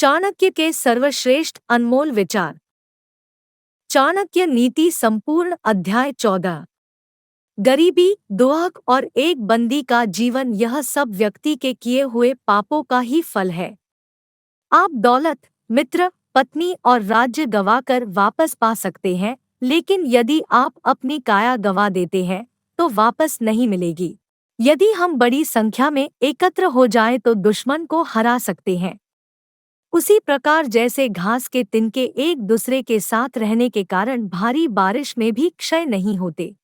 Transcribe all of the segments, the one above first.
चाणक्य के सर्वश्रेष्ठ अनमोल विचार। चाणक्य नीति संपूर्ण अध्याय 14। गरीबी, दुख और एक बंदी का जीवन, यह सब व्यक्ति के किए हुए पापों का ही फल है। आप दौलत, मित्र, पत्नी और राज्य गवाकर वापस पा सकते हैं, लेकिन यदि आप अपनी काया गवा देते हैं तो वापस नहीं मिलेगी। यदि हम बड़ी संख्या में एकत्र हो जाएं तो दुश्मन को हरा सकते हैं। उसी प्रकार जैसे घास के तिनके एक दूसरे के साथ रहने के कारण भारी बारिश में भी क्षय नहीं होते।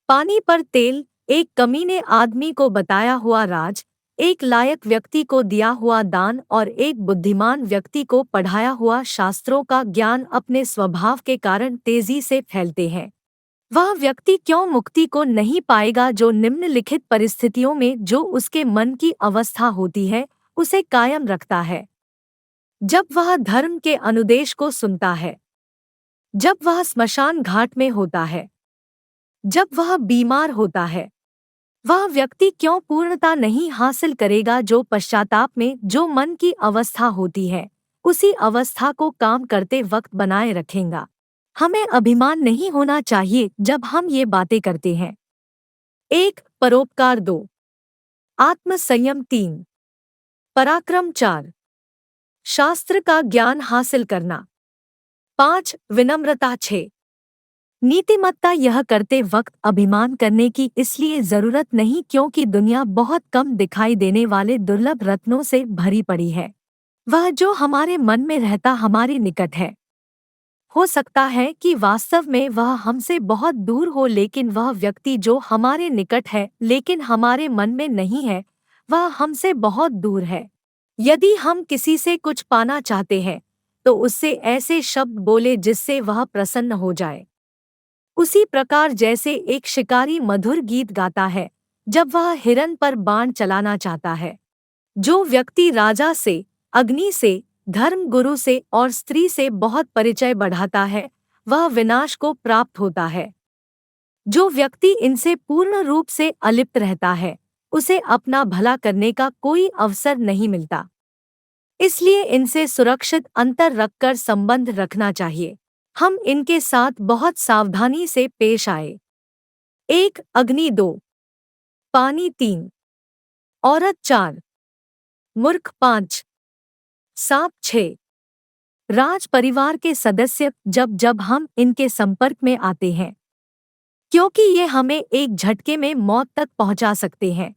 पानी पर तेल, एक कमीने आदमी को बताया हुआ राज, एक लायक व्यक्ति को दिया हुआ दान और एक बुद्धिमान व्यक्ति को पढ़ाया हुआ शास्त्रों का ज्ञान अपने स्वभाव के कारण तेजी से फैलते हैं। वह व्यक्ति क्यों मुक्ति को नहीं पाएगा जो निम्नलिखित परिस्थितियों में जो उसके मन की अवस्था होती है उसे कायम रखता है। जब वह धर्म के अनुदेश को सुनता है, जब वह स्मशान घाट में होता है, जब वह बीमार होता है, वह व्यक्ति क्यों पूर्णता नहीं हासिल करेगा जो पश्चाताप में जो मन की अवस्था होती है उसी अवस्था को काम करते वक्त बनाए रखेगा। हमें अभिमान नहीं होना चाहिए जब हम ये बातें करते हैं। 1. परोपकार। 2. आत्मसंयम। 3. पराक्रम। 4. शास्त्र का ज्ञान हासिल करना। 5. विनम्रता। 6. नीतिमत्ता। यह करते वक्त अभिमान करने की इसलिए जरूरत नहीं क्योंकि दुनिया बहुत कम दिखाई देने वाले दुर्लभ रत्नों से भरी पड़ी है। वह जो हमारे मन में रहता हमारे निकट है। हो सकता है कि वास्तव में वह हमसे बहुत दूर हो, लेकिन वह व्यक्ति जो हमारे निकट है लेकिन हमारे मन में नहीं है, वह हमसे बहुत दूर है। यदि हम किसी से कुछ पाना चाहते हैं तो उससे ऐसे शब्द बोले जिससे वह प्रसन्न हो जाए। उसी प्रकार जैसे एक शिकारी मधुर गीत गाता है जब वह हिरन पर बाण चलाना चाहता है। जो व्यक्ति राजा से, अग्नि से, धर्म गुरु से और स्त्री से बहुत परिचय बढ़ाता है वह विनाश को प्राप्त होता है। जो व्यक्ति इनसे पूर्ण रूप से अलिप्त रहता है उसे अपना भला करने का कोई अवसर नहीं मिलता। इसलिए इनसे सुरक्षित अंतर रखकर संबंध रखना चाहिए। हम इनके साथ बहुत सावधानी से पेश आए। 1. अग्नि। 2. पानी। 3. औरत। 4. मूर्ख। 5. सांप। 6. राज परिवार के सदस्य। जब जब हम इनके संपर्क में आते हैं, क्योंकि ये हमें एक झटके में मौत तक पहुंचा सकते हैं।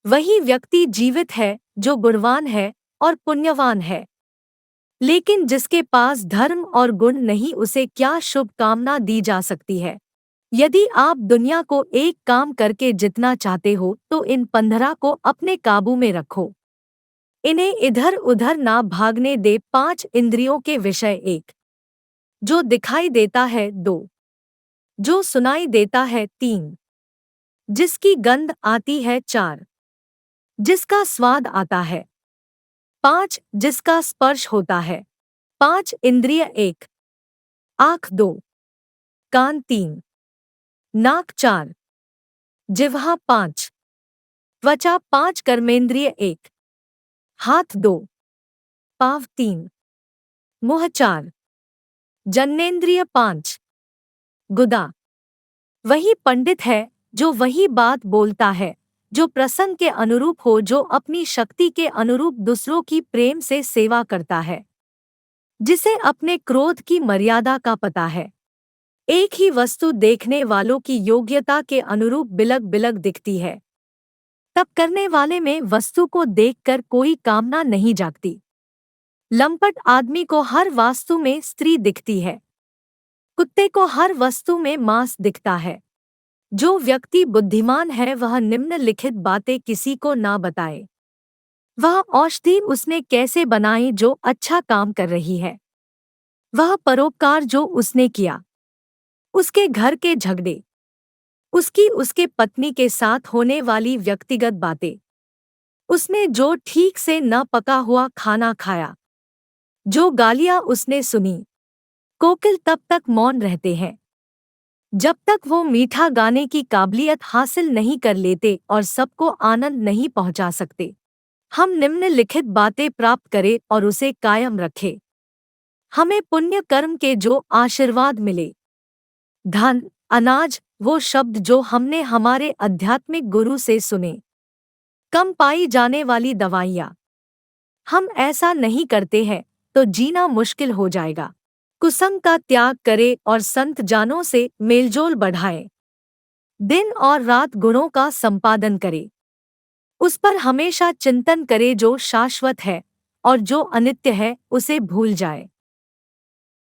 वही व्यक्ति जीवित है जो गुणवान है और पुण्यवान है, लेकिन जिसके पास धर्म और गुण नहीं उसे क्या शुभ कामना दी जा सकती है। यदि आप दुनिया को एक काम करके जितना चाहते हो तो इन 15 को अपने काबू में रखो। इन्हें इधर उधर ना भागने दे। 5 इंद्रियों के विषय। 1. जो दिखाई देता है। 2. जो सुनाई देता है। 3. जिसकी गंध आती है। 4. जिसका स्वाद आता है। 5. जिसका स्पर्श होता है। 5 इंद्रिय। 1. आँख। 2. कान। 3. नाक। 4. जिह्वा। 5. त्वचा। 5 कर्मेंद्रिय। 1. हाथ। 2. पाँव। 3. मुँह। 4. जन्नेन्द्रिय। 5. गुदा। वही पंडित है जो वही बात बोलता है जो प्रसंग के अनुरूप हो, जो अपनी शक्ति के अनुरूप दूसरों की प्रेम से सेवा करता है, जिसे अपने क्रोध की मर्यादा का पता है। एक ही वस्तु देखने वालों की योग्यता के अनुरूप बिलग बिलग दिखती है, तब करने वाले में वस्तु को देखकर कोई कामना नहीं जागती। लंपट आदमी को हर वास्तु में स्त्री दिखती है, कुत्ते को हर वस्तु में मांस दिखता है। जो व्यक्ति बुद्धिमान है वह निम्नलिखित बातें किसी को ना बताए। वह औषधि उसने कैसे बनाई जो अच्छा काम कर रही है, वह परोपकार जो उसने किया, उसके घर के झगड़े, उसके पत्नी के साथ होने वाली व्यक्तिगत बातें, उसने जो ठीक से न पका हुआ खाना खाया, जो गालियां उसने सुनी। कोकिल तब तक मौन रहते हैं जब तक वो मीठा गाने की काबिलियत हासिल नहीं कर लेते और सबको आनंद नहीं पहुंचा सकते। हम निम्नलिखित बातें प्राप्त करें और उसे कायम रखें। हमें पुण्य कर्म के जो आशीर्वाद मिले। धन, अनाज, वो शब्द जो हमने हमारे आध्यात्मिक गुरु से सुने। कम पाई जाने वाली दवाइयाँ। हम ऐसा नहीं करते हैं तो जीना मुश्किल हो जाएगा। कुसंग का त्याग करें और संत जानों से मेलजोल बढ़ाएं। दिन और रात गुणों का संपादन करें। उस पर हमेशा चिंतन करे जो शाश्वत है और जो अनित्य है उसे भूल जाए।